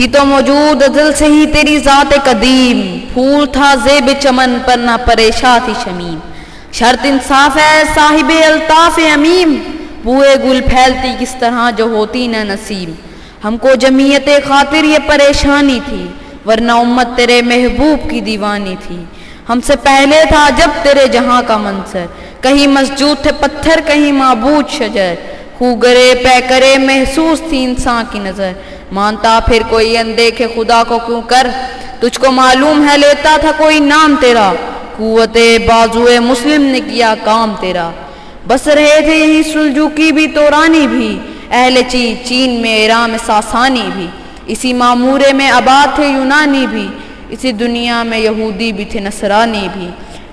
تھی تو موجود ازل سے ہی تیری ذات قدیم، پھول تھا زیب چمن پر نہ پریشاں تھی شمیم، شرط انصاف ہے صاحب الطاف امیم، بوئے گل پھیلتی کس طرح جو ہوتی نہ نسیم، ہم کو جمعیت خاطر یہ پریشانی تھی، ورنہ امت تیرے محبوب کی دیوانی تھی، ہم سے پہلے تھا جب تیرے جہاں کا منظر، کہیں مسجود تھے پتھر کہیں معبود شجر، خو گرے پے کرے محسوس تھی انسان کی نظر، مانتا پھر کوئی اندیکھے خدا کو کیوں کر، تجھ کو معلوم ہے لیتا تھا کوئی نام تیرا، قوت بازوئے مسلم نے کیا کام تیرا، بس رہے تھے یہی سلجوقی بھی تورانی بھی، اہل چین میں ایران ساسانی بھی، اسی معمورے میں آباد تھے یونانی بھی، اسی دنیا میں یہودی بھی تھے نصرانی بھی،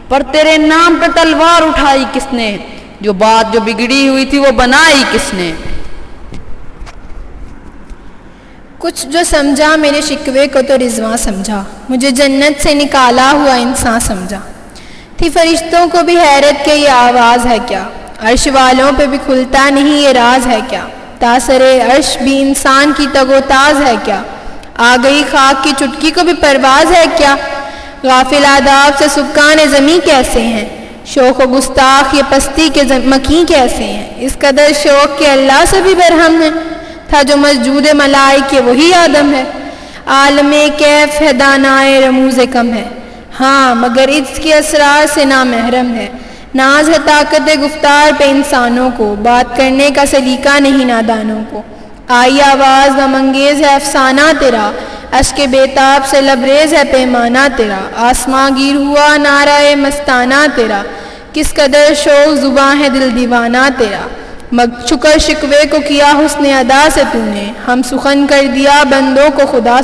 پر تیرے نام پہ تلوار اٹھائی کس نے، جو بات جو بگڑی ہوئی تھی وہ بنائی کس نے۔ کچھ جو سمجھا میرے شکوے کو تو رضواں سمجھا، مجھے جنت سے نکالا ہوا انسان سمجھا، تھی فرشتوں کو بھی حیرت کہ یہ آواز ہے کیا، عرش والوں پہ بھی کھلتا نہیں یہ راز ہے کیا، تاثر عرش بھی انسان کی تگ و تاز ہے کیا، آ گئی خاک کی چٹکی کو بھی پرواز ہے کیا، غافل آداب سے سکان زمیں کیسے ہیں، شوق و گستاخ یہ پستی کے مکیں کیسے ہیں، اس قدر شوق کہ اللہ سے بھی برہم ہے، تھا جو مسجود ملائکے وہی آدم ہے، عالم کیف ہے دانائے رموز کم ہے، ہاں مگر اس کے اسرار سے نامحرم ہے، ناز ہے طاقت گفتار پہ انسانوں کو، بات کرنے کا سلیقہ نہیں نادانوں کو، آئی آواز غمانگیز ہے افسانہ تیرا، اشک بیتاب سے لبریز ہے پیمانہ تیرا، آسماں گیر ہوا نعرہ مستانہ تیرا، کس قدر شوق زباں ہے دل دیوانہ تیرا، شکر شکوے کو کیا حسن ادا سے تو نے، ہم سخن کر دیا بندوں کو خدا